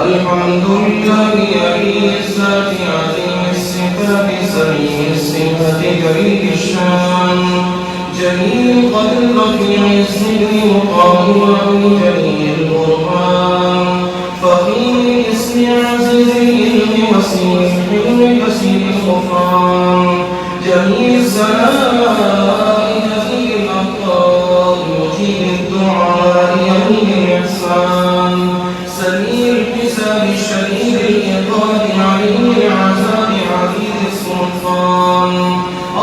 الحمد لله ألي الذات عظيم الصفات سميع الصفات كريم الشان جميل القدر رفيع الذكر مقام جليل القرآن فخير الاسم عزيز العلم وسيع الحلم كثير الغفران جميل السماء كثير الأبطال مجيب الدعاء يوم الإحسان سميع الحساب الشديد العقاب عليم العذاب عزيز السلطان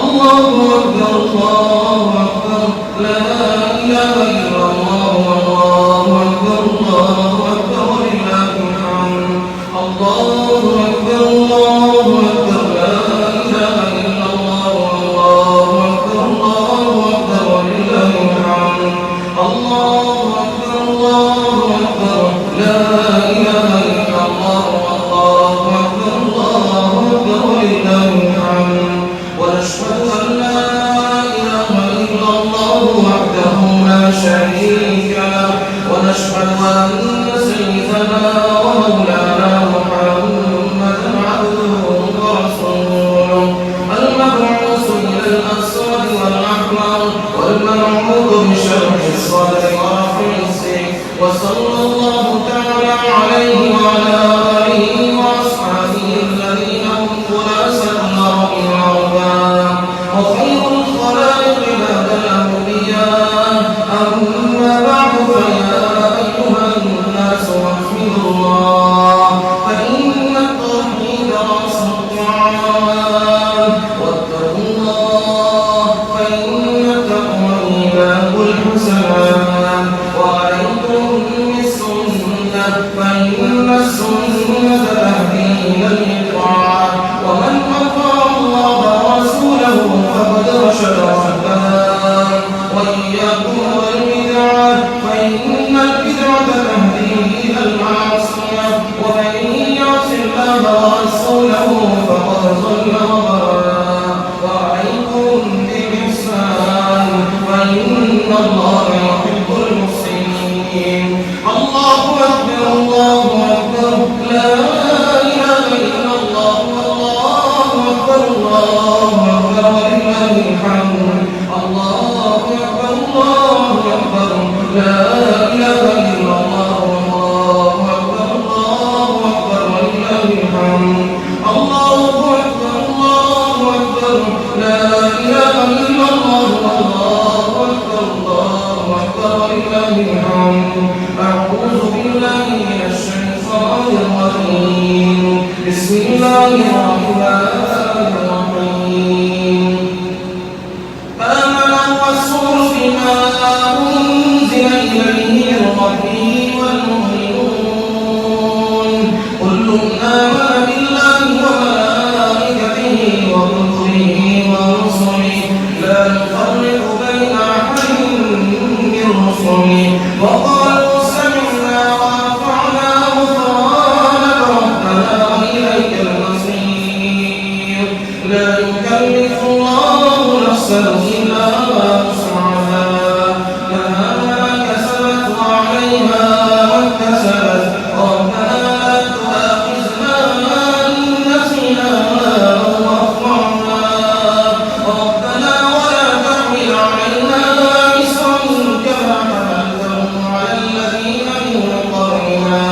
الله أكبر الله أكبر لا إله إلا الله والله أكبر الله أكبر ولله الحمد الله أكبر الله أكبر لا إله إلا الله والله أكبر الله أكبر ولله الحمد الله أكبر الله أكبر لا إله إلا الله والله أكبر الله أكبر ولله الحمد ونشهد أن لا إله إلا الله وحده لا شريك له ونشهد أن سيدنا ومولانا محمدا عبده ورسوله المبعوث إلى الأسود والأحمر والمنعوت بشرح الصدر ورفع السيف وصلى الله تعالى عليه وعلى آله وأصحابه الذين هم خلاصة الأرض الأرباب وخير الخلائق بعد الأنبياء أما بعد فيا أيها الناس واحمدوا الله فإن التوحيد رأس الطعام واتقوا الله فإن التقوى ميلاد الحسنات وعليكم بالسنة فإن السنة تهدي إلى الإطاعة ومن أطاع الله ورسوله فقد رشد رشدا وإياكم والبدعة فإن البدعة تهدي إلى المعصية ومن يعص الله ورسوله فقد ضل وضل وعليكم بالإحسان فإن الله يحب المحسنين الله أكبر الله أكبر لا إله إلا الله والله أكبر الله أكبر ولله الحمد الله أكبر الله أكبر لا إله إلا الله والله أكبر الله أكبر ولله الحمد الله أكبر الله أكبر لا إله إلا الله والله أكبر الله أكبر ولله الحمد أعوذ بالله من الشيطان الرجيم بسم الله الرحمن الرحيم آمن الرسول بما أنزل إليه من ربه والمؤمنون كل آمن بالله وملائكته وكتبه ورسله لا نفرق بين أحد من رسله وقالوا سمعنا وأطعنا غفرانك ربنا وإليك المصير لا يكلف الله نفسا إلا وسعها لها ما كسبت وعليها ما اكتسبت ربنا لا تؤاخذنا إن نسينا أو أخطأنا ربنا ولا تحمل علينا إصرا كما حملته على الذين من قبلنا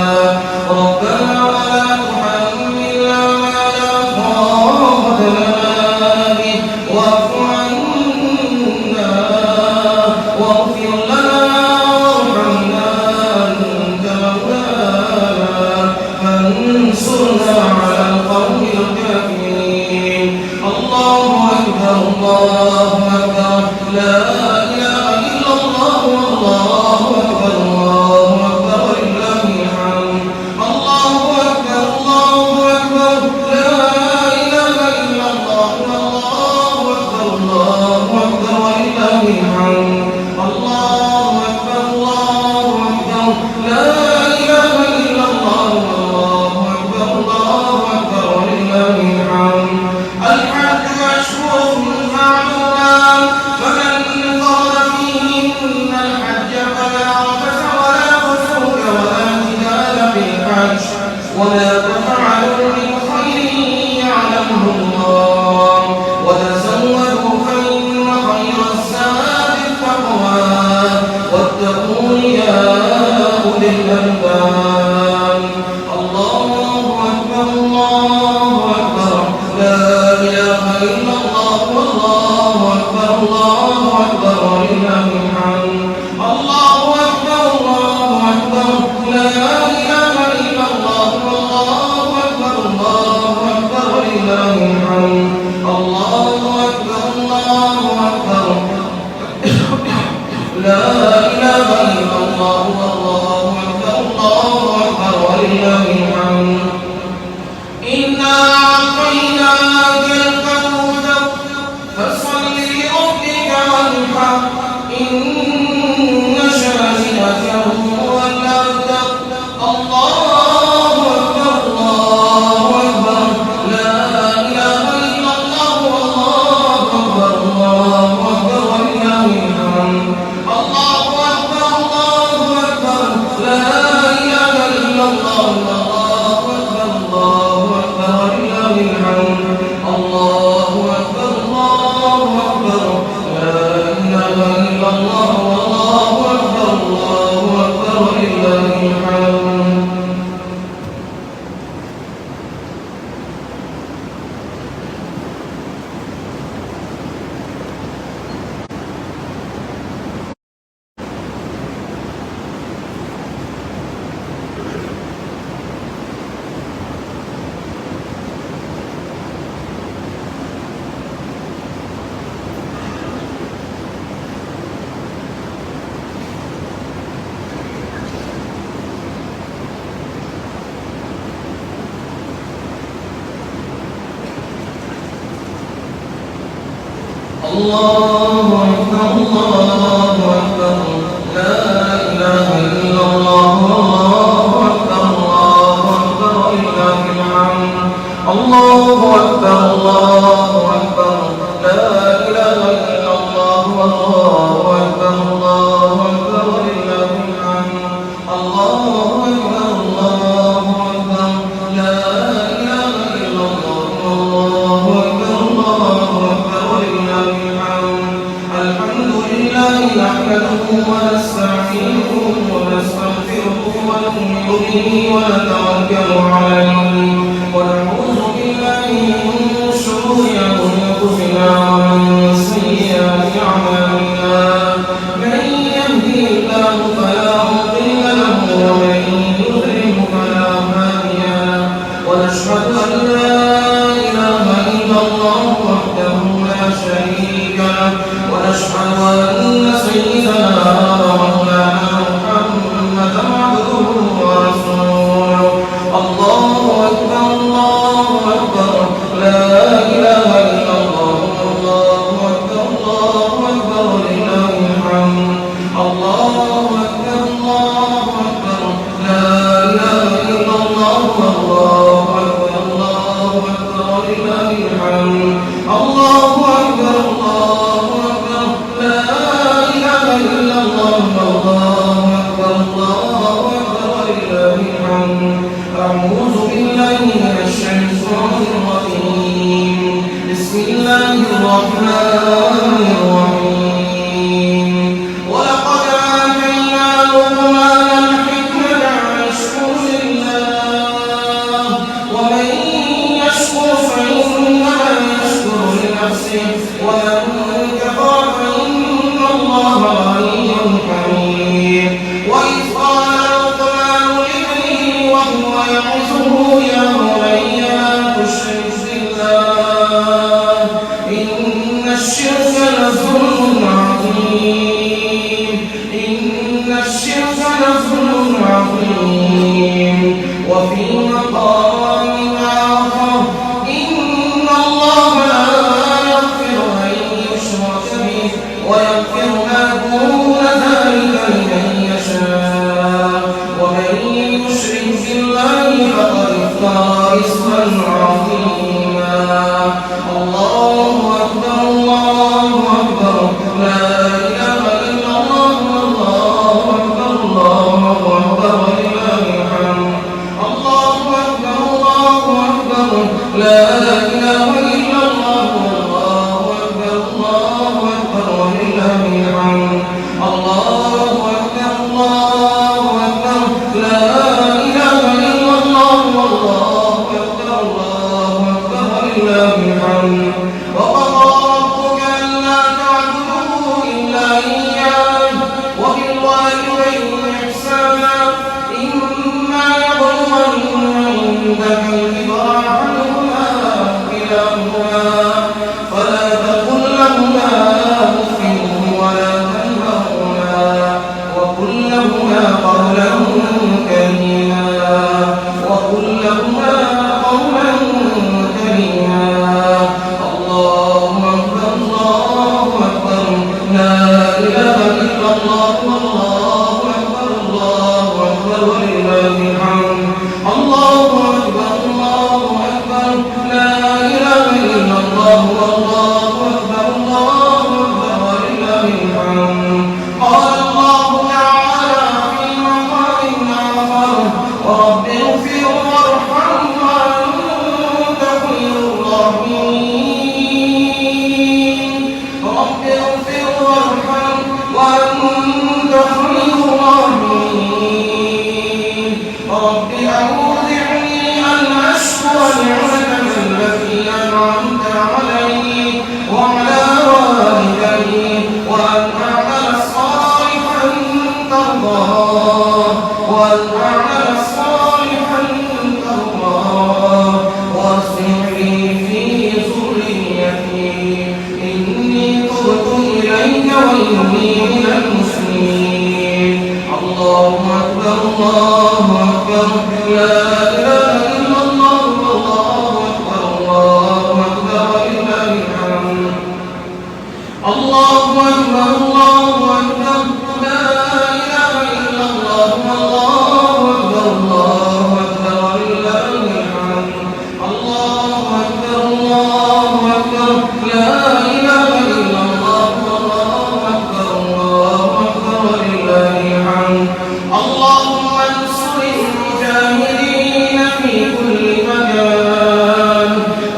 ربنا ولا تحملنا ما لا طاقة لنا به واعف عنا واغفر لنا وارحمنا أنت مولانا فانصرنا على القوم الكافرين الله أكبر الله أكبر لا إله إلا الله والله أكبر الله أكبر ولله الحمد الله أكبر الله أكبر لا إله إلا الله والله أكبر الله أكبر ولله الحمد الله أكبر الله أكبر لا إله إلا الله والله أكبر الله أكبر ولله الحمد الحج أشهر معلومات فمن فرض فيهن الحج فلا رفث ولا فسوق ولا جدال في الحج وما تفعلوا من خير يعلمه الله وتزودوا فإن خير الزاد التقوى واتقون يا أولي الألباب الله أكبر الله أكبر لا إله إلا الله والله أكبر الله أكبر ولله الحمد الله أكبر الله أكبر لا إله إلا الله والله أكبر الله أكبر ولله الحمد الله أكبر الله أكبر لا إله إلا الله والله أكبر الله أكبر ولله الحمد إنا أعطيناك الكوثر فصل لربك وانحر إن شانئك هو الأبتر الله أكبر الله أكبر لا إله إلا الله والله أكبر الله أكبر ولله الحمد الله أكبر الله أكبر لا إله إلا الله والله أكبر الله أكبر ولله الحمد الله أكبر الله أكبر لا إله إلا الله والله أكبر الله أكبر ولله الحمد الله أكبر الله أكبر لا إله إلا الله الله أكبر الله أكبر ولله الحمد الله أكبر الله أكبر لا إله إلا الله الله أكبر الله أكبر ولله الحمد الله أكبر الله أكبر لا إله إلا الله الله أكبر الله أكبر ولله الحمد الحمد لله نحمده ونستعينه ونستغفره ونؤمن به ونتوكل عليه ونعوذ بالله من شرور أنفسنا ومن سيئات أعمالنا من يهده الله فلا مضل له ومن يضلل فلا هادي له ونشهد أن لا إله إلا الله وحده لا شريك له ونشهد أن سيدنا ومولانا محمدا عبده ورسوله الله أكبر الله أكبر لا إله إلا الله الله أكبر الله أكبر ولله الحمد الله أكبر الله أكبر لا إله إلا الله الله أكبر الله أكبر ولله الحمد الله أكبر الله أكبر لا إله إلا الله الله أكبر الله أكبر ولله الحمد أعوذ بالله من الشيطان الرجيم بسم الله الرحمن الرحيم ولقد آتينا لقمان الحكمة أن اشكر لله ومن يشكر فإنما يشكر لنفسه ومن كفر فإن الله غني حميد وإذ قال لقمان لابنه وهو يعظه يا بني لا تشرك بالله إن الشرك لظلم عظيم إن الشرك لظلم عظيم وفي مقام آخر إن الله لا يغفر أن يشرك به ويغفر ما دون ذلك لمن يشاء ومن يشرك بالله فقد افترى إثما عظيما الله أكبر الله أكبر لا إله إلا الله الله أكبر الله أكبر ولله الحمد الله أكبر لا إله إلا الله والله أكبر الله أكبر ولله الحمد الله أكبر الله أكبر لا إله إلا الله والله أكبر الله أكبر ولله الحمد وقضى ربك ألا تعبدوا إلا إياه وبالوالدين إحسانا إما يبلغن عندك الكبر أحدهما كلاهما فلا تقل لهما أف ولا تنهرهما وقل لهما قولا كريما وقل لهما قولا كريما الله أكبر الله أكبر لا إله إلا الله والله أكبر الله أكبر ولله الحمد الله أكبر الله أكبر لا إله إلا الله والله أكبر الله أكبر ولله الحمد قال الله تعالى في مقام آخر رب اغفر وارحم وأنت خير الراحمين رب اغفر وارحم وأنت خير الراحمين رب أوزعني أن أشكر نعمتك التي أنعمت علي وعلى والدي وأن أعمل صالحا ترضاه وأصلح لي في ذريتي إني تبت إليك وإني من المسلمين الله أكبر الله أكبر لا إله إلا الله والله أكبر الله أكبر ولله الحمد الله أكبر الله أكبر لا إله إلا الله والله أكبر الله أكبر ولله الحمد الله أكبر الله أكبر لا إله إلا الله والله أكبر الله أكبر ولله الحمد اللهم انصر المجاهدين في كل مكان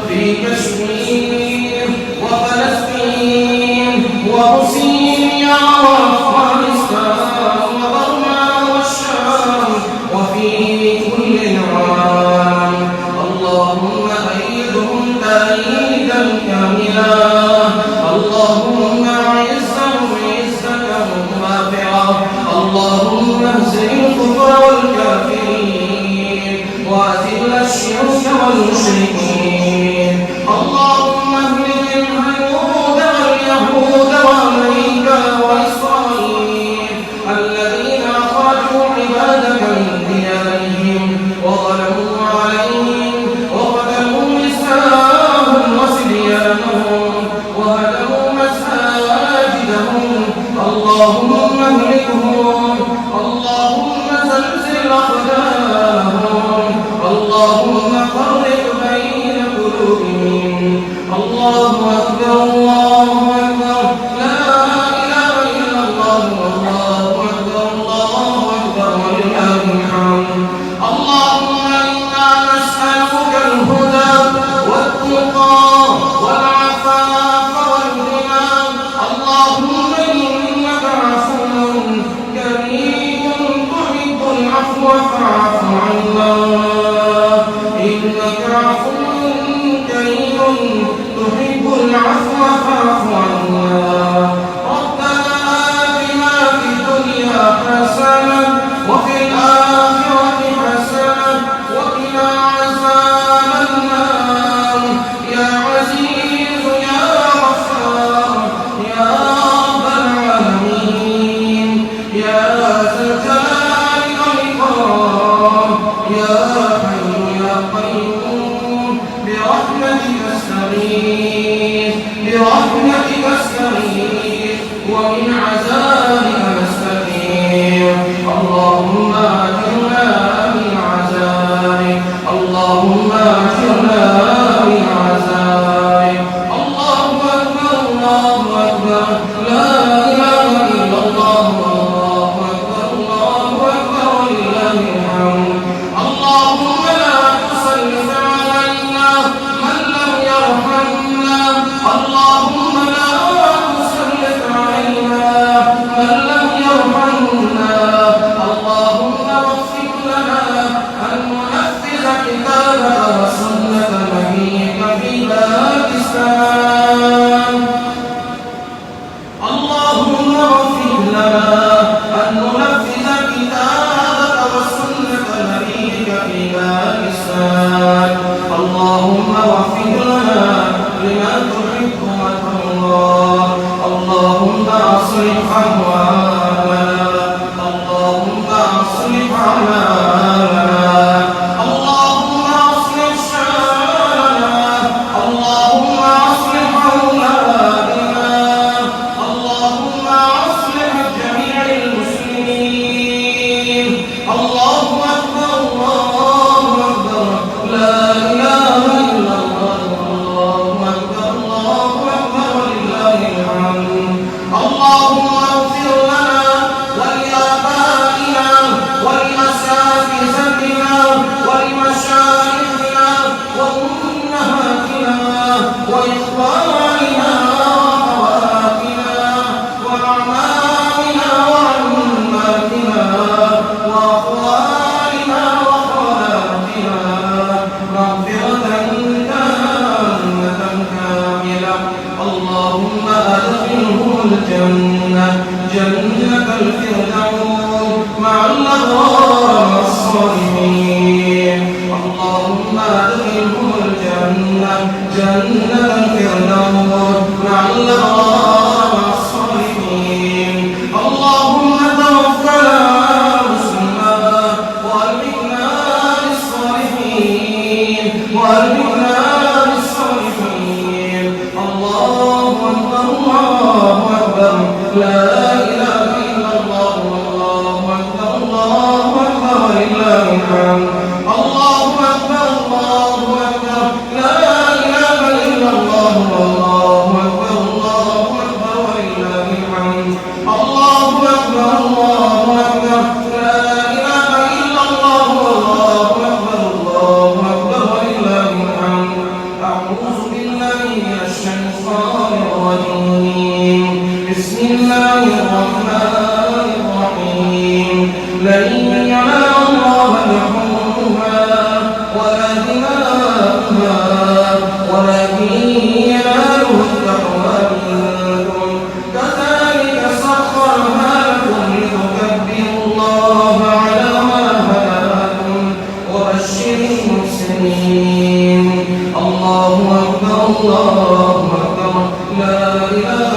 في كشمير وفلسطين وروسيا وأفغانستان وبرما والشام وفي كل العالم اللهم أيدهم تأييدا كاملا اللهم أعزهم عزة رافعة اللهم اهزم الكفر والكافرين وأذل الشرك والمشركين اللهم اهلك اليهود واليهود وأمريكا وإسرائيل الذين أخرجوا عبادك من ديارهم وظلموا عليهم وقتلوا نساءهم وصبيانهم وهدموا مساجدهم اللهم اهلكهم اللهم زلزل أقدامهم اللهم فرق بين قلوبهم الله أكبر الله أكبر لا إله إلا الله والله أكبر الله أكبر ولله الحمد اللهم إنا نسألك الهدى والتقى والعفاف والغنى اللهم إنك عفو كريم تحب العفو فاعف عنا إنك عفو كريم تحب العفو فاعف عنا ربنا آتنا في الدنيا حسنة وفي الآخرة حسنة وقنا عذاب النار يا عزيز يا غفار يا رب العالمين يا ذا الجلال والإكرام يا حي يا قيوم برحمتك استغيث برحمتك استغيث ومن عذابك نستغيث اللهم أجرنا من عذابك اللهم أجرنا من عذابك الله أكبر الله أكبر لا إله إلا الله الله أكبر الله أكبر ولله الحمد اللهم لا تسلط علينا اللهم أدخلهم الجنة جنة الفردوس مع الأبرار مع الصالحين. اللهم توفنا مسلما وألحقنا بالصالحين الله أكبر الله أكبر لا إله إلا الله والله أكبر ولله الحمد. الله أكبر لا إله إلا الله والله أكبر ولله الحمد. الله أكبر لا إله إلا الله والله أكبر ولله الحمد. أعوذ بالله من الشيطان الرجيم. بسم الله الرحمن الرحيم. لن ينال الله لحومها ولا دماؤها ولكن يناله التقوى منكم. كذلك سخرها لكم لتكبروا الله على ما هداكم وبشر المحسنين. الله أكبر لا إله